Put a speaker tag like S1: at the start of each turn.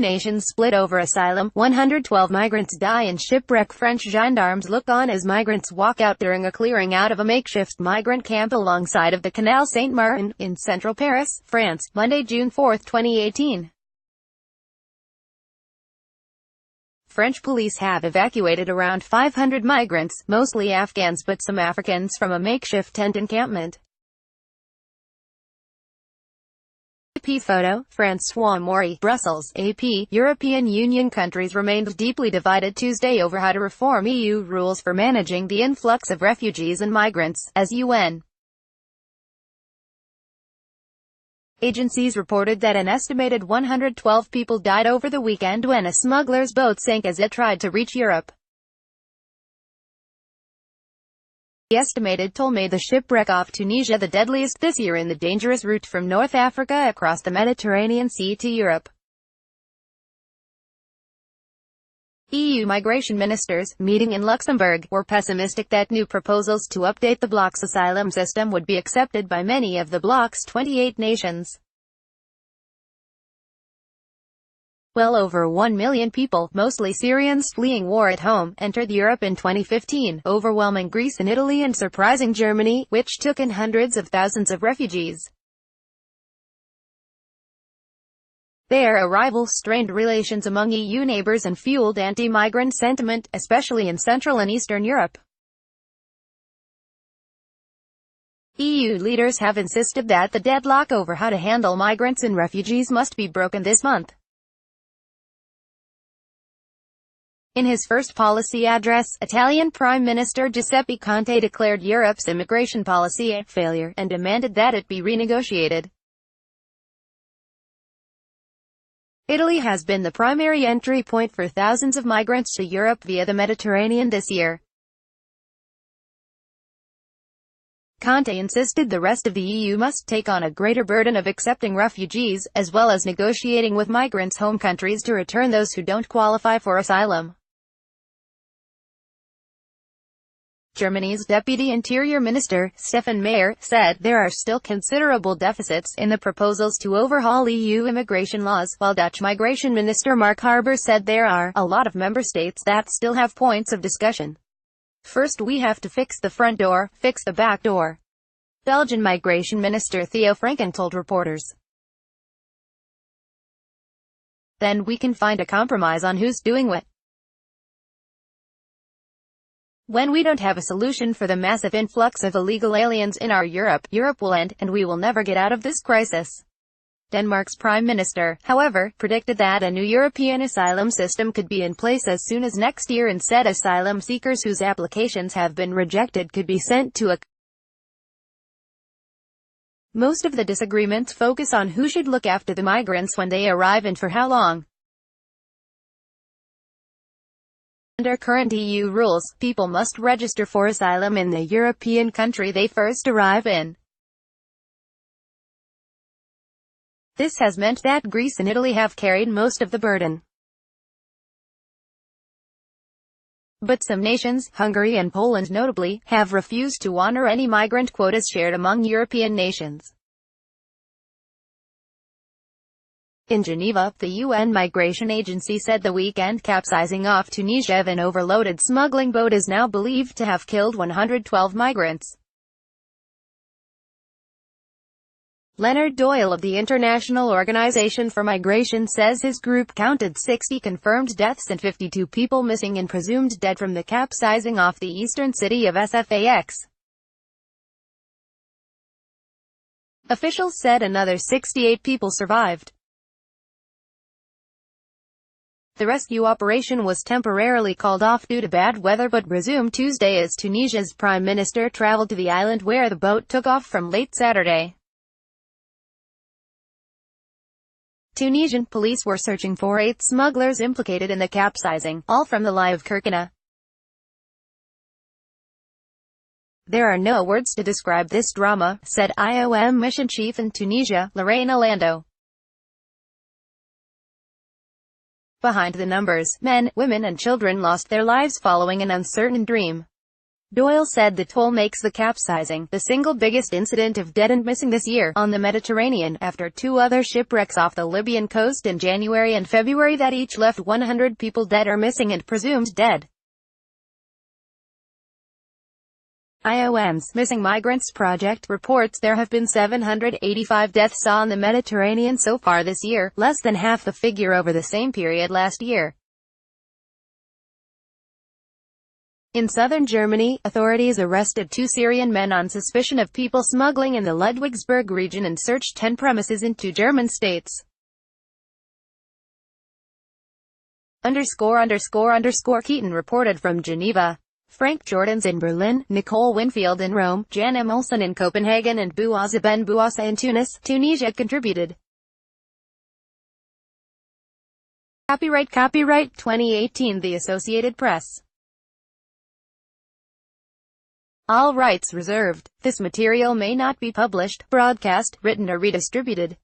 S1: nations split over asylum. 112 migrants die in shipwreck. French gendarmes look on as migrants walk out during a clearing out of a makeshift migrant camp alongside of the Canal Saint-Martin, in central Paris, France, Monday, June 4, 2018. French police have evacuated around 500 migrants, mostly Afghans but some Africans, from a makeshift tent encampment. AP photo, François Maury, Brussels, AP. European Union countries remained deeply divided Tuesday over how to reform EU rules for managing the influx of refugees and migrants, as UN agencies reported that an estimated 112 people died over the weekend when a smuggler's boat sank as it tried to reach Europe. The estimated toll made the shipwreck off Tunisia the deadliest this year in the dangerous route from North Africa across the Mediterranean Sea to Europe. EU migration ministers, meeting in Luxembourg, were pessimistic that new proposals to update the bloc's asylum system would be accepted by many of the bloc's 28 nations. Well over 1 million people, mostly Syrians fleeing war at home, entered Europe in 2015, overwhelming Greece and Italy and surprising Germany, which took in hundreds of thousands of refugees. Their arrival strained relations among EU neighbours and fueled anti-migrant sentiment, especially in Central and Eastern Europe. EU leaders have insisted that the deadlock over how to handle migrants and refugees must be broken this month. In his first policy address, Italian Prime Minister Giuseppe Conte declared Europe's immigration policy a failure, and demanded that it be renegotiated. Italy has been the primary entry point for thousands of migrants to Europe via the Mediterranean this year. Conte insisted the rest of the EU must take on a greater burden of accepting refugees, as well as negotiating with migrants' home countries to return those who don't qualify for asylum. Germany's Deputy Interior Minister, Stefan Mayer, said there are still considerable deficits in the proposals to overhaul EU immigration laws, while Dutch Migration Minister Mark Harbour said there are a lot of member states that still have points of discussion. First we have to fix the front door, fix the back door. Belgian Migration Minister Theo Franken told reporters. Then we can find a compromise on who's doing what. When we don't have a solution for the massive influx of illegal aliens in our Europe, Europe will end, and we will never get out of this crisis. Denmark's Prime Minister, however, predicted that a new European asylum system could be in place as soon as next year and said asylum seekers whose applications have been rejected could be sent to a Most of the disagreements focus on who should look after the migrants when they arrive and for how long. Under current EU rules, people must register for asylum in the European country they first arrive in. This has meant that Greece and Italy have carried most of the burden. But some nations, Hungary and Poland notably, have refused to honor any migrant quotas shared among European nations. In Geneva, the UN Migration Agency said the weekend capsizing off Tunisia of an overloaded smuggling boat is now believed to have killed 112 migrants. Leonard Doyle of the International Organization for Migration says his group counted 60 confirmed deaths and 52 people missing and presumed dead from the capsizing off the eastern city of Sfax. Officials said another 68 people survived. The rescue operation was temporarily called off due to bad weather but resumed Tuesday as Tunisia's prime minister traveled to the island where the boat took off from late Saturday. Tunisian police were searching for 8 smugglers implicated in the capsizing, all from the Lie of Kirkina. There are no words to describe this drama, said IOM mission chief in Tunisia, Lorraine Lando. Behind the numbers, men, women and children lost their lives following an uncertain dream. Doyle said the toll makes the capsizing the single biggest incident of dead and missing this year on the Mediterranean, after two other shipwrecks off the Libyan coast in January and February that each left 100 people dead or missing and presumed dead. IOM's Missing Migrants Project reports there have been 785 deaths on the Mediterranean so far this year, less than half the figure over the same period last year. In southern Germany, authorities arrested 2 Syrian men on suspicion of people smuggling in the Ludwigsburg region and searched 10 premises in 2 German states. Keaton reported from Geneva. Frank Jordan's in Berlin, Nicole Winfield in Rome, Jan Emilson in Copenhagen and Bouaza Ben Bouassa in Tunis, Tunisia contributed. Copyright 2018 The Associated Press. All rights reserved. This material may not be published, broadcast, written or redistributed.